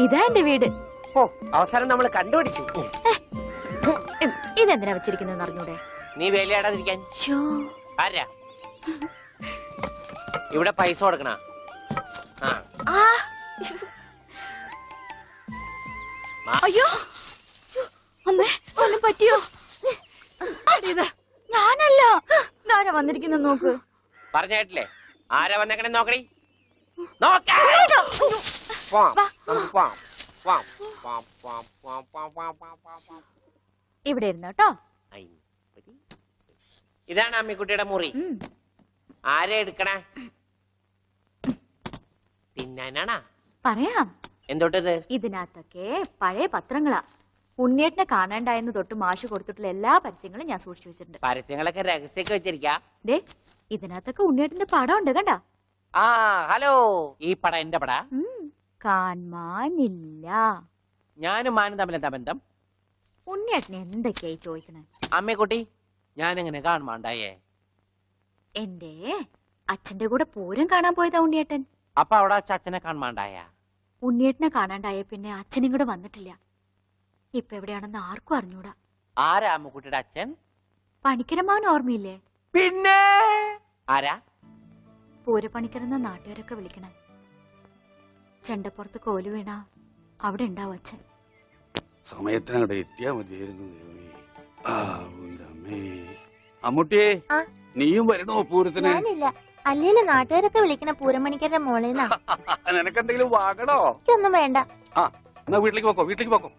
ഇതാ എന്റെ വീട്. ഓ, അവസാനം നമ്മൾ കണ്ടുപിടിച്ചു. ഇതെന്തിനാ വെച്ചിരിക്കുന്നതെന്ന് അറിഞ്ഞൂടെ? നീ വേലയാടാതിരിക്കാൻ. ആരാ ഇവിടെ പൈസ കൊടുക്കണ? അയ്യോ അമ്മേ, ഒന്നും പറ്റിയോ? ഞാനല്ല, ആരാ വന്നിരിക്കുന്ന നോക്ക്. പറഞ്ഞിട്ടില്ലേ ആരാ വന്നേക്കണേ? നോക്കണേ. ഇവിടെ ഇരുന്നു കേട്ടോ. ഇതാണ് അമ്മിക്കുട്ടിയുടെ മുറി. ആരെ എടുക്കണേ? തിന്നാനാണാ? പറയാം. എന്തോട്ടത്? ഇതിനകത്തൊക്കെ പഴയ പത്രങ്ങളാ. ഉണ്ണിയേട്ടനെ കാണാണ്ടായെന്ന് തൊട്ട് മാഷ് കൊടുത്തിട്ടുള്ള എല്ലാ പരസ്യങ്ങളും ഞാൻ സൂക്ഷിച്ചു വെച്ചിട്ടുണ്ട്. പരസ്യങ്ങളൊക്കെ രഹസ്യൊക്കെ വെച്ചിരിക്കാ. ദേ, ഇതിനകത്തൊക്കെ ഉണ്ണിയേട്ടന്റെ പടം ഉണ്ട്, കണ്ടാ? ആ, ഹലോ. ഈ പടം എന്റെ പടാ? കാണാനില്ല. ഞാനും മാനും തമ്മിലെന്താ ബന്ധം? ഉണ്ണിയേട്ടനെ എന്തൊക്കെയായി ചോദിക്കണേ? അമ്മക്കുട്ടി, ഞാനെങ്ങനെ കാണുമാണ്ടായേ? എന്റെ അച്ഛന്റെ കൂടെ പൂരം കാണാൻ പോയതാ ഉണ്ണിയേട്ടൻ. അപ്പൊ അവിടെ അച്ഛനെ കാണുമാണ്ടായ? ഉണ്ണിയേട്ടനെ കാണാണ്ടായ പിന്നെ അച്ഛനും കൂടെ വന്നിട്ടില്ല. ഇപ്പൊ എവിടെയാണെന്ന് ആർക്കും അറിഞ്ഞൂടാ. ആരാ അമ്മക്കുട്ടിയുടെ അച്ഛൻ? പണിക്കരമാവൻ ഓർമ്മയില്ലേ? പിന്നെ ആരാ? പൂരപ്പണിക്കരെന്ന നാട്ടുകാരൊക്കെ വിളിക്കണേ. ചെണ്ടപ്പുറത്ത് കോലു വീണ അവിടെ ഉണ്ടാവും അച്ഛൻ. സമയത്തിനവിടെ എത്തിയാ മതിയായിരുന്നു. അമ്മൂട്ടിയെ, നീയും വരണോ പൂരത്തിന്? അല്ലേലും നാട്ടുകാരൊക്കെ വിളിക്കണ പൂരമണിക്കരുടെ മോളേന്നാ. നിനക്കെന്തെങ്കിലും വാങ്ങണോ? ഒന്നും വേണ്ട. എന്നാ വീട്ടിലേക്ക് പോക്കോ, വീട്ടിലേക്ക് പോക്കോ.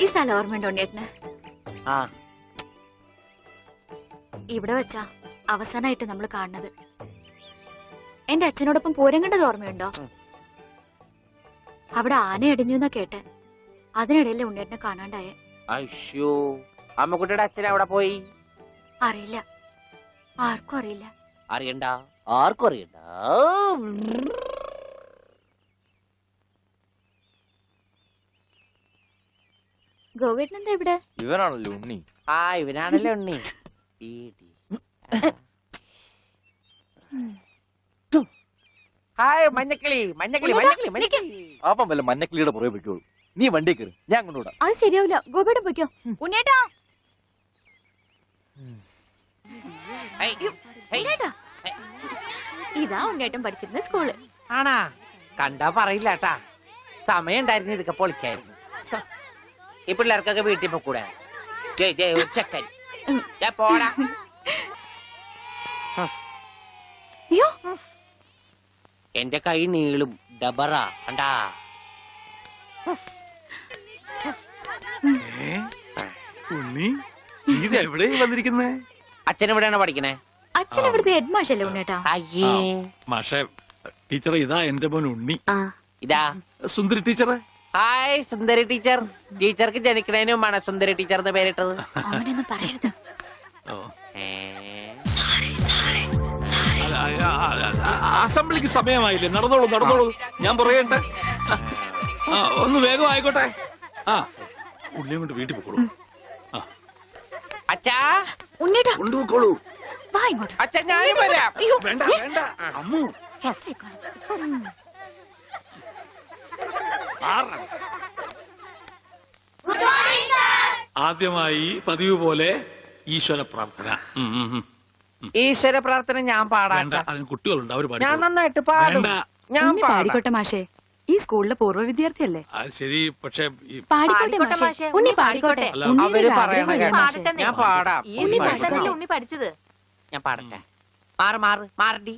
ഈ സ്ഥലം ഓർമ്മയുണ്ടോ ഉണ്ണിയേട്ടന്? ഇവിടെ വെച്ചാ അവസാനമായിട്ട് നമ്മൾ കാണുന്നത്. എന്റെ അച്ഛനോടൊപ്പം പൂരം കണ്ടത് ഓർമ്മയുണ്ടോ? അവിടെ ആന ഇടിഞ്ഞു എന്നാ കേട്ടെ. അതിനിടയിലെ ഉണ്ണിയേട്ടനെ കാണാണ്ടായ. അയ്യോ, അമ്മക്കുട്ടിയുടെ അച്ഛൻ അവിടെ പോയി? അറിയില്ല, ആർക്കും അറിയില്ല. അറിയണ്ട, ആർക്കും അറിയണ്ട. ഗോവേട്ടൻ എന്താ ഇവിടെ? ഇവനാണല്ലോ ഉണ്ണി. ആ, ഇവനാണല്ലോ ഉണ്ണി. ഹായ് മഞ്ഞക്കിളി, മഞ്ഞക്കിളി, മഞ്ഞക്കിളി, മഞ്ഞക്കിളി. അപ്പം വല്ല മഞ്ഞക്കിളിയുടെ പുറകെ വെക്കോളൂ. നീ വണ്ടി കയറി, ഞാൻ കൊണ്ടുവിടാം. അത് ശരിയാവില്ല, ഗോപേട്ടൻ പൊയ്ക്കോ. ഉണ്ണിയേട്ടാ, ഇതാ ഉണ്ണിയേട്ടൻ പഠിച്ചിരുന്ന സ്കൂള്. ആണാ? കണ്ടാ പറയില്ല കേട്ടാ. സമയം ഉണ്ടായിരുന്നു ഇതൊക്കെ പൊളിക്കായിരുന്നു. ഈ പിള്ളേർക്കൊക്കെ വീട്ടിൽ പോക്കൂടെ? ചെക്കൻ പോടാ. അയ്യോ, എന്റെ കൈ നീളും. ഡബറ കണ്ടാ? ഉണ്ണി, ഇതെവിടെ വന്നിരിക്കുന്നേ? അച്ഛൻ എവിടെയാണ് പഠിക്കണേ? അച്ഛൻ ഇവിടുത്തെ ഹെഡ് മാഷല്ലേ ഉണ്ണിയേട്ടാ? അയ്യേ, മാഷേ, ടീച്ചറെ ഇതാ എന്റെ മോൻ ഉണ്ണി. ഇതാ സുന്ദരി ടീച്ചറെ. ഹായ് സുന്ദരി ടീച്ചർ. ടീച്ചർക്ക് ജനിക്കണേനും ആണ് സുന്ദരി ടീച്ചർ എന്ന് പേരിട്ടത്. അവനൊന്നും പറയരുത്. അസംബ്ലിക്ക് സമയമായില്ലേ? നടന്നോളൂ, നടന്നോളൂ. ഞാൻ പറയട്ടെ. ഒന്ന് വേഗം ആയിക്കോട്ടെ. ഉള്ളിയും കൊണ്ട് വീട്ടിൽ പോക്കോളൂ. അച്ഛാ, ഉണ്ണിയേട്ടാ കൊണ്ടുപോക്കോളൂ. വാ ഇങ്ങോട്ട്. അച്ഛൻ ഞാനും വരാം. വേണ്ട, വേണ്ട അമ്മു. ആദ്യമായി പതിവ് പോലെ ഈശ്വര പ്രാർത്ഥന. ഈശ്വര പ്രാർത്ഥന ഞാൻ പാടാം. അതിന് കുട്ടികളുണ്ട്, അവർ ഞാൻ നന്നായിട്ട് പാടും. ഞാൻ പാടിക്കോട്ടെ മാഷേ, ഈ സ്കൂളിലെ പൂർവ്വ വിദ്യാർത്ഥിയല്ലേ? ശരി, പക്ഷെ പാടിക്കോട്ടെ മാഷേ, ഉണ്ണി പാടിക്കോട്ടെ. അവര് പറയണ ഞാൻ പാടാം. ഉണ്ണി പഠിച്ചത്. ഞാൻ പാടട്ടെ. മാറ് മാറ് മാറടി.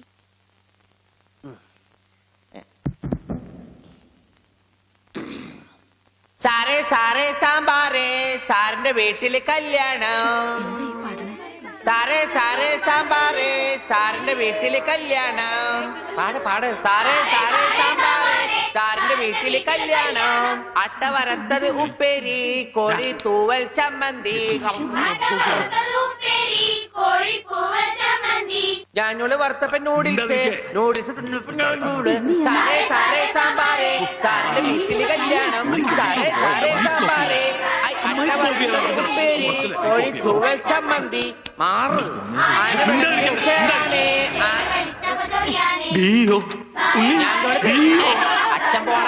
സാറേ സാറേ സാമ്പാറേ, സാറിന്റെ വീട്ടില് കല്യാണം. സാറേ സാറേ സാമ്പാറേ, സാറിന്റെ വീട്ടില് കല്യാണം. പാട് പാട്. സാറേ സാറേ സാമ്പാറേ, സാറിന്റെ വീട്ടില് കല്യാണം. അട്ട വറുത്തത് ഉപ്പേരി, കോഴി തൂവൽ ചമ്മന്തി. ഞാനോള് വറുത്തപ്പൻ നൂഡിൽസ്, നൂഡിൽസ്. സാറേ സാറേ സാമ്പാറേ, സാറിന്റെ വീട്ടില് കല്യാണം. സാറേ സാറേ സാമ്പാറേ. കോഴിത്തൂവൽ ചമ്മന്തി മാറും അച്ഛൻ പോണ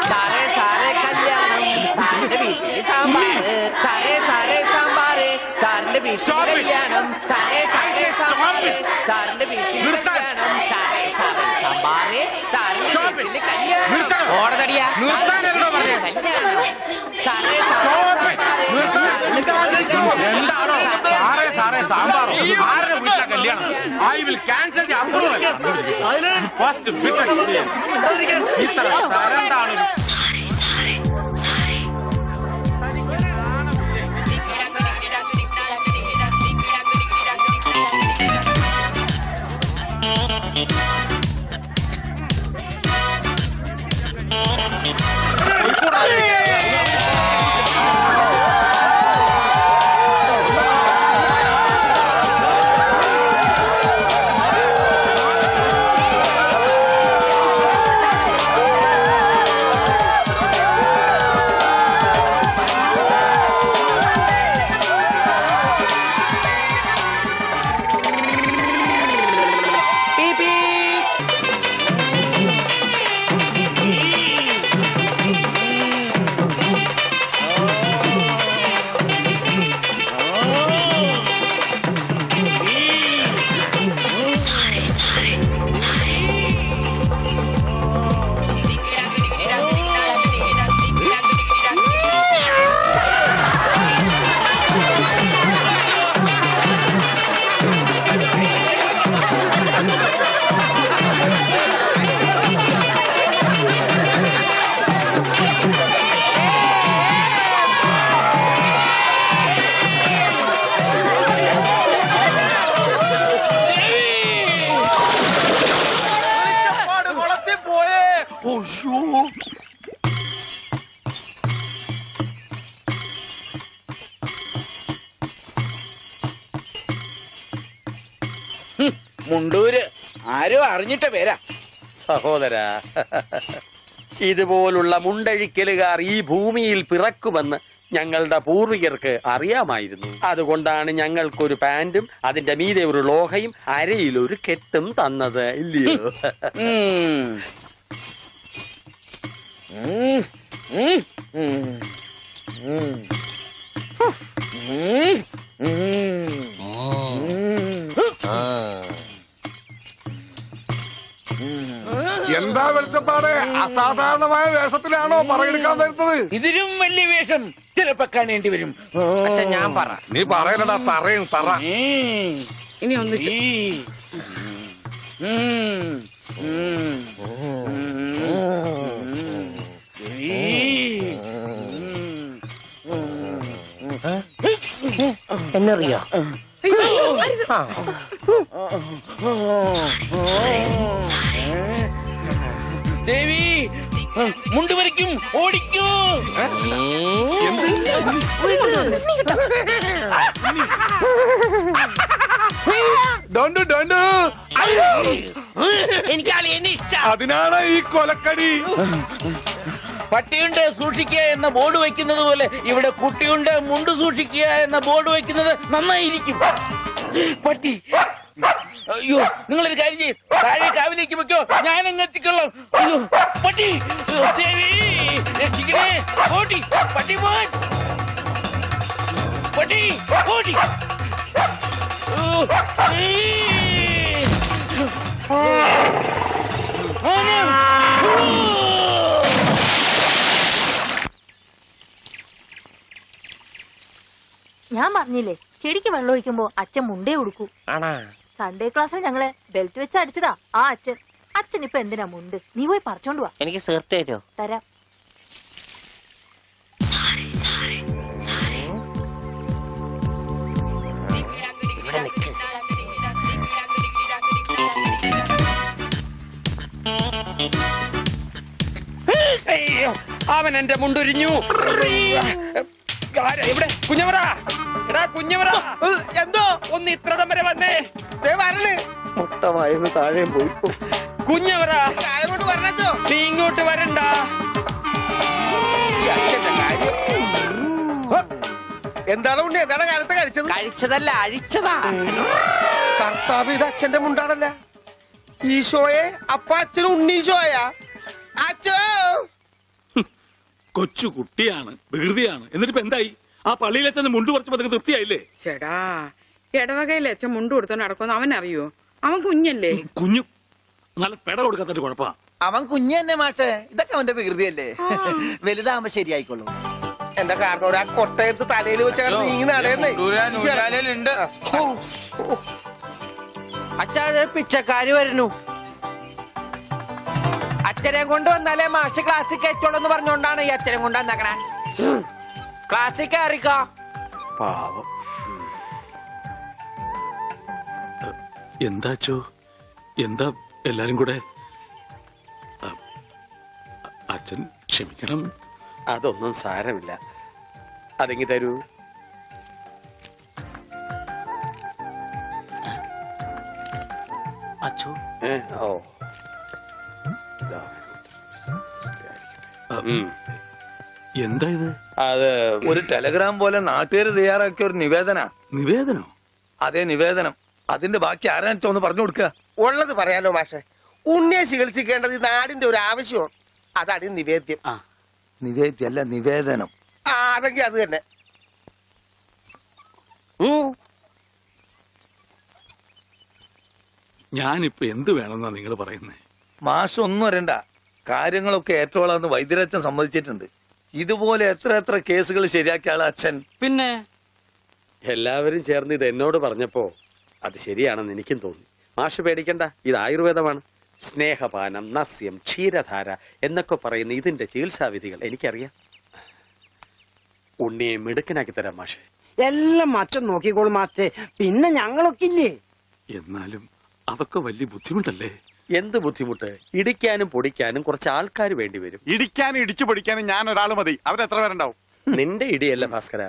സാറേ സാറേ കല്യാണം സാറിന്റെ വീട്ടിൽ സാമ്പാറ് സാറേ സാറേ സാമ്പാറ് സാറിന്റെ വീട്ടിൽ കല്യാണം സാറേ സാറേ സാമ്പാറ് സാറിന്റെ വീട്ടിൽ കല്യാണം സാറേ സാറേ സാമ്പാറ് സാറിന്റെ വീട്ടിൽ കല്യാണം ഓടതടിയാ കല്യാണം സാറേ എന്താണോ സാറേ സാറേ സാമ്പാർ ആരുടെ വീട്ടിലെ കല്യാണം I will cancel the approval first bit experience ഇത്ര തരണ്ടാണ് മുണ്ടൂര് ആരോ അറിഞ്ഞിട്ട പേരാ. സഹോദര, ഇതുപോലുള്ള മുണ്ടഴിക്കലുകാർ ഈ ഭൂമിയിൽ പിറക്കുമെന്ന് ഞങ്ങളുടെ പൂർവികർക്ക് അറിയാമായിരുന്നു. അതുകൊണ്ടാണ് ഞങ്ങൾക്കൊരു പാന്റും അതിന്റെ മീതെ ഒരു ലോഹയും അരയിലൊരു കെട്ടും തന്നത്, ഇല്ലയോ? എന്താ വെളിച്ചപ്പാട്? അസാധാരണമായ വേഷത്തിലാണോ പറയെടുക്കാൻ വരുന്നത്? ഇതിലും വലിയ വേഷം ചിലപ്പോ കാണേണ്ടി വരും. അച്ഛൻ ഞാൻ പറ. നീ പറയലടാ, പറയും പറ. ഇനി ഒന്ന് എന്നറിയോ? ദേവി മുണ്ടുവരയ്ക്കും ഓടിക്കൂ. എനിക്ക് അളിയനെ ഇഷ്ടം. അതിനാണ് ഈ കൊലക്കടി. പട്ടിയുണ്ട് സൂക്ഷിക്കുക എന്ന ബോർഡ് വയ്ക്കുന്നത് പോലെ ഇവിടെ കുട്ടിയുണ്ട് മുണ്ട് സൂക്ഷിക്കുക എന്ന ബോർഡ് വയ്ക്കുന്നത് നന്നായിരിക്കും. പട്ടി, അയ്യോ, നിങ്ങളൊരു കാര്യം ചെയ്യും, താഴെ കാവിലേക്ക് വെക്കോ, ഞാൻ അങ്ങ് എത്തിക്കൊള്ളാം. അയ്യോ പട്ടി, ദേവി രക്ഷിക്കണേ. ഓടി പട്ടി, പോൻ പട്ടി, ഓടി. ഞാൻ പറഞ്ഞില്ലേ, ചെടിക്ക് വെള്ളം ഒഴിക്കുമ്പോ അച്ഛൻ മുണ്ടേ ഉടുക്കൂ. സൺഡേ ക്ലാസ്സിൽ ഞങ്ങളെ ബെൽറ്റ് വെച്ച് അടിച്ചതാ ആ അച്ഛൻ. അച്ഛൻ ഇപ്പൊ എന്തിനാ മുണ്ട്? നീ പോയി പറിച്ചോണ്ട് വാ. എനിക്ക് സേർട്ട് തരുമോ? തരാം. ഇവിടെ നിൽക്ക്. അവൻ എന്റെ മുണ്ടൊരിഞ്ഞു. ഇവിടെ കുഞ്ഞവറ, എടാ കുഞ്ഞവറ, എന്തോ ഒന്ന് ഇത്രടം വരെ വന്നേ. മുട്ടമായിരുന്നു താഴെ പോയി. കുഞ്ഞവറ, ആരോട് പറഞ്ഞോ? നീ ഇങ്ങോട്ട് വരണ്ട. എന്താണ് ഉണ്ണി എന്താണ് കാലത്ത് കഴിച്ചത്? കഴിച്ചതല്ല അഴിച്ചതാ. കർത്താവ് ഇത് അച്ഛന്റെ മുണ്ടാണല്ല. ഈശോയെ അപ്പ അച്ഛൻ ഉണ്ണീശോയാ? അച്ഛോ കൊച്ചു കുട്ടിയാണ്, വികൃതിയാണ്. എന്നിട്ടിപ്പോ എന്തായി? ആ പള്ളിയിൽ അച്ഛൻ മുണ്ടു കുറച്ചപ്പോ നിങ്ങൾക്ക് തൃപ്തിയായില്ലേ? ചേടാ, ഇടവകയിലെ അച്ഛൻ മുണ്ട് കൊടുത്തോണ്ട് നടക്കുമെന്ന് അവൻ അറിയോ? അവൻ കുഞ്ഞല്ലേ? കുഞ്ഞു നല്ല പെട കൊടുക്കാത്ത കുഴപ്പാ. അവൻ കുഞ്ഞു തന്നെ മാഷേ, ഇതൊക്കെ അവന്റെ വികൃതിയല്ലേ. വലുതാകുമ്പോ ശരിയായിക്കോളും. എന്റെ കാരണോട് ആ കൊട്ടയത്ത് തലയിൽ വെച്ചാൽ നീങ്ങി നടയുന്നേ. അച്ഛാ പിച്ചക്കാര് വരുന്നു. അച്ഛനെ കൊണ്ട് വന്നാലേ മാഷ് ക്ലാസ്സിൽ കയറ്റുള്ളൂ എന്ന് പറഞ്ഞോണ്ടാണ് ഈ അച്ഛനെ കൊണ്ട് വന്നേക്കണേ. ക്ലാസ്സിൽ കയറിക്കോ. പാവം. എന്താ അച്ചോ, എന്താ എല്ലാരും കൂടെ? അച്ഛൻ ക്ഷമിക്കണം. അതൊന്നും സാരമില്ല. അതെങ്കി തരൂ. അച്ചോ ഓ എന്താ ഇത്? അത് ഒരു ടെലഗ്രാം പോലെ നാട്ടുകാർ തയ്യാറാക്കിയ ഒരു നിവേദന. നിവേദനോ? അതേ നിവേദനം. അതിന്റെ ബാക്കി ആരാണെന്ന് ഒന്ന് പറഞ്ഞു കൊടുക്കുക. ഉള്ളത് പറയാലോ മാഷെ. ഉണ്ണിയെ ചികിത്സിക്കേണ്ടത് ഈ നാടിന്റെ ഒരു ആവശ്യമാണ്. അതാണ് ഈ നിവേദ്യം. നിവേദ്യല്ല, നിവേദനം. ആ അതെങ്കിൽ അത് തന്നെ. ഞാനിപ്പോ എന്ത് വേണമെന്നാ നിങ്ങൾ പറയുന്നേ? മാഷ് ഒന്നും അറിയണ്ട. കാര്യങ്ങളൊക്കെ ഏറ്റോളാന്ന് വൈദ്യരച്ഛൻ സമ്മതിച്ചിട്ടുണ്ട്. ഇതുപോലെ എത്ര എത്ര കേസുകൾ ശരിയാക്കിയ ആളാ അച്ഛൻ. പിന്നെ എല്ലാവരും ചേർന്ന് ഇത് എന്നോട് പറഞ്ഞപ്പോ അത് ശരിയാണെന്ന് എനിക്കും തോന്നി. മാഷ് പേടിക്കണ്ട, ഇത് ആയുർവേദമാണ്. സ്നേഹപാനം, നസ്യം, ക്ഷീരധാര എന്നൊക്കെ പറയുന്ന ഇതിന്റെ ചികിത്സാവിധികൾ എനിക്കറിയാം. ഉണ്ണിയെ മിടുക്കനാക്കി തരാം മാഷെ. എല്ലാം അച്ഛൻ നോക്കിക്കോളും മാഷേ. പിന്നെ ഞങ്ങളൊക്കെ ഇല്ലേ? എന്നാലും അതൊക്കെ വലിയ ബുദ്ധിമുട്ടല്ലേ? എന്ത് ബുദ്ധിമുട്ട്? ഇടിക്കാനും പൊടിക്കാനും കുറച്ച് ആൾക്കാർ വേണ്ടി വരും. ഇടിക്കാനും ഇടിച്ചു പൊടിക്കാനും ഞാൻ ഒരാൾ മതി. അവരെത്ര പേരുണ്ടാവും? നിന്റെ ഇടിയല്ല ഭാസ്കര,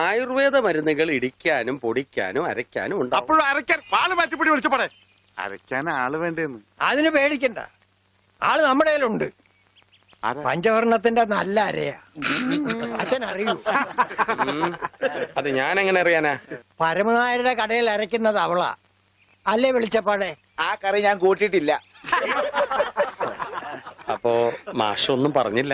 ആയുർവേദ മരുന്നുകൾ ഇടിക്കാനും പൊടിക്കാനും അരയ്ക്കാനും ഉണ്ടാവും. അപ്പോഴും അരയ്ക്കാൻ പാല് മാറ്റിപ്പിടി വിളിച്ചപ്പോടെ. അരയ്ക്കാൻ ആള് വേണ്ടേന്ന്. അതിന് പേടിക്കണ്ട, ആള് നമ്മുടെ കയ്യിലുണ്ട്. പഞ്ചവർണത്തിന്റെ നല്ല അരയാ. അച്ഛൻ അറിയൂ? അത് ഞാൻ എങ്ങനെ അറിയാനാ? പരമനായരുടെ കടയിൽ അരയ്ക്കുന്നത് അവളാ അല്ലേ വിളിച്ചപ്പാടെ? ആ കറി ഞാൻ കൂട്ടിയിട്ടില്ല. അപ്പോ മാഷൊന്നും പറഞ്ഞില്ല.